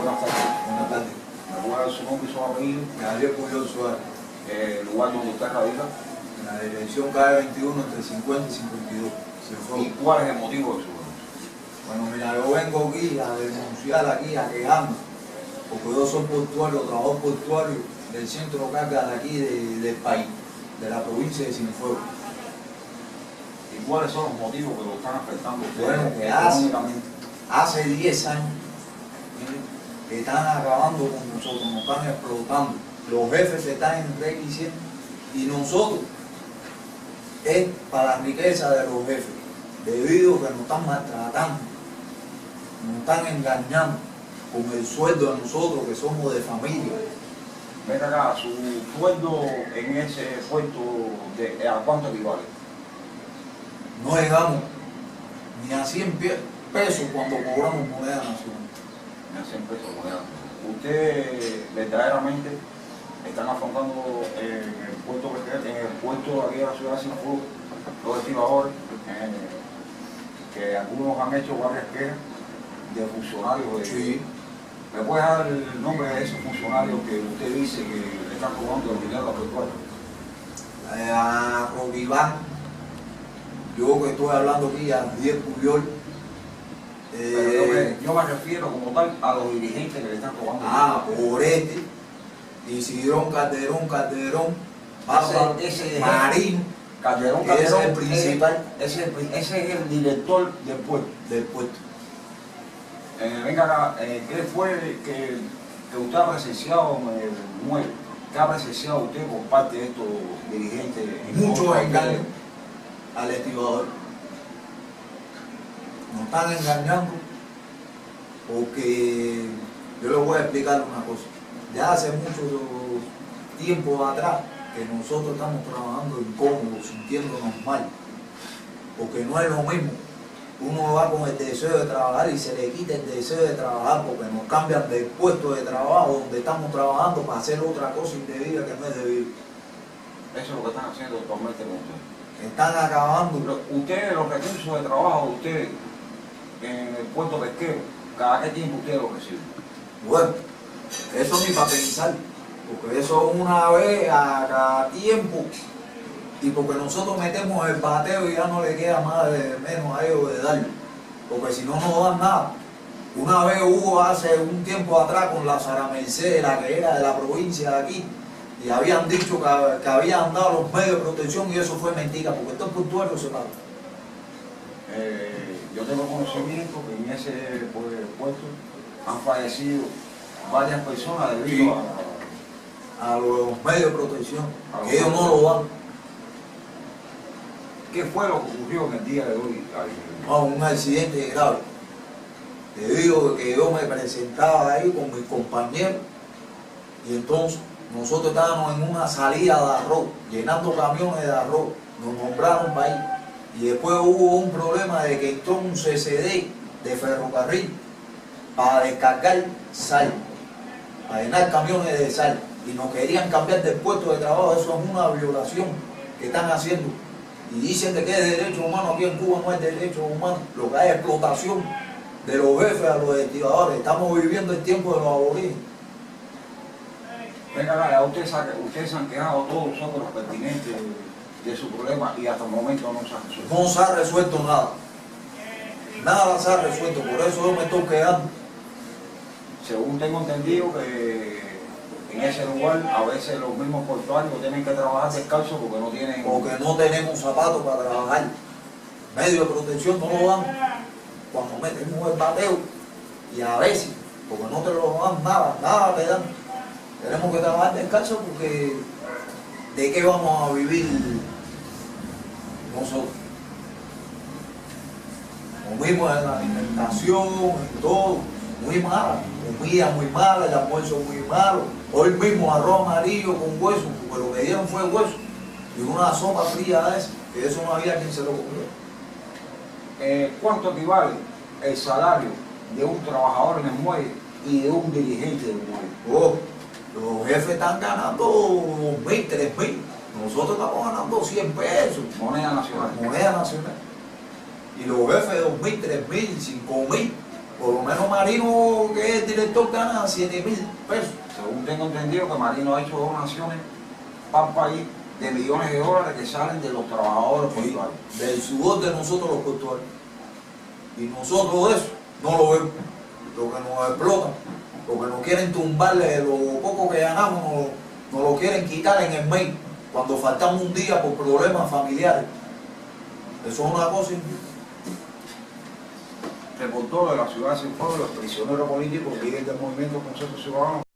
Buenas tardes. Buenas tardes. ¿Me puede dar su nombre y su apellido? Gabriel Puyol Suárez. El lugar donde usted radica. En la dirección calle 21 entre 50 y 52. ¿Y cuál es el motivo de su denuncia? Bueno, mira, yo vengo aquí a denunciar aquí, a quejarme, porque yo soy portuario, trabajo portuario del centro de carga de aquí del país, de la provincia de Cienfuegos. ¿Y cuáles son los motivos que lo están afectando a ustedes Bueno, que económicamente? hace 10 años que están acabando con nosotros, nos están explotando. Los jefes se están enriqueciendo y nosotros es para la riqueza de los jefes, debido a que nos están maltratando, nos están engañando con el sueldo de nosotros que somos de familia. Venga acá, su sueldo en ese puesto, ¿a cuánto equivale? No llegamos ni a 100 pesos cuando cobramos moneda nacional. Me hacen pesos moneda. ¿Usted verdaderamente están afrontando en el puerto de aquí de la ciudad de Cienfuegos los estibadores, que algunos han hecho varias quejas de funcionarios? Sí. ¿Me puede dar el nombre de esos funcionarios que usted dice que le están cobrando el dinero a los portuarios? A Roquibán, yo que estoy hablando aquí, a Gabriel Puyol. Pero yo me refiero como tal a los dirigentes que le están cobrando. Orete, Isidrón Calderón, Ese Marino, Calderón, ese es el principal ese es el director del puerto. del puerto. Venga acá, ¿qué fue que usted ha presenciado en el muelle? ¿Qué ha presenciado usted por parte de estos dirigentes? Muchos engaños al estibador. Nos están engañando porque yo les voy a explicar una cosa. Ya hace mucho tiempo atrás que nosotros estamos trabajando incómodos, sintiéndonos mal, porque no es lo mismo. Uno va con el deseo de trabajar y se le quita el deseo de trabajar porque nos cambian del puesto de trabajo donde estamos trabajando para hacer otra cosa indebida que no es debido. Eso es lo que están haciendo actualmente con ustedes. Están acabando. Ustedes, los recursos de trabajo de ustedes en el puerto pesquero, ¿cada qué tiempo ustedes lo reciben? Bueno, eso ni para pensar, porque eso es una vez a cada tiempo. Y porque nosotros metemos el bateo y ya no le queda más de menos a ellos de darlo, porque si no, no dan nada. Una vez hubo hace un tiempo atrás con la Sara Mercedes, la que era de la provincia de aquí, y habían dicho que habían dado los medios de protección y eso fue mentira, porque estos portuarios se pagan. Yo tengo conocimiento que en ese puerto han fallecido varias personas debido a los medios de protección, que ellos no lo dan. ¿Qué fue lo que ocurrió en el día de hoy? Un accidente grave, debido a que yo me presentaba ahí con mis compañeros y entonces nosotros estábamos en una salida de arroz, llenando camiones de arroz, nos nombraron para ahí y después hubo un problema de que entró un CCD de ferrocarril para descargar sal, para llenar camiones de sal y nos querían cambiar del puesto de trabajo. Eso es una violación que están haciendo. Y dicen de que es derecho humano. Aquí en Cuba no es derecho humano, lo que hay es explotación de los jefes a los estibadores. Estamos viviendo el tiempo de los aborígenes. Venga, ya ustedes se han quejado todos sobre los pertinentes de su problema y hasta el momento no se ha resuelto. No se ha resuelto nada. Nada se ha resuelto, por eso yo me estoy quedando. Según tengo entendido que en ese lugar a veces los mismos portuarios tienen que trabajar descalzos porque no tienen... Porque no tenemos zapatos para trabajar. Medio de protección no lo dan cuando metemos el bateo y a veces, porque no te lo dan nada te dan. Tenemos que trabajar descalzos porque ¿de qué vamos a vivir nosotros? Comimos en la alimentación, en todo, muy mala, comida muy mala, el almuerzo muy malo. Hoy mismo arroz amarillo con hueso, porque lo que dieron fue hueso y una sopa fría de esa, que eso no había quien se lo comiera. ¿Cuánto equivale el salario de un trabajador en el muelle y de un dirigente del muelle? Los jefes están ganando 2.000, 3.000. Nosotros estamos ganando 100 pesos. Moneda nacional. Moneda nacional. Y los jefes 2.000, 3.000, 5.000. Por lo menos Marino que es el director gana 7.000 pesos. Según tengo entendido que Marino ha hecho donaciones para el país de millones de dólares que salen de los trabajadores portuarios. Del sudor de nosotros los portuarios. Y nosotros eso no lo vemos. Lo que nos explotan, lo que nos quieren tumbarle, lo poco que ganamos, nos lo quieren quitar en el mes, cuando faltamos un día por problemas familiares. Eso es una cosa. Reportó de la ciudad de Cienfuegos, los prisioneros políticos, líderes del movimiento Consenso Ciudadano.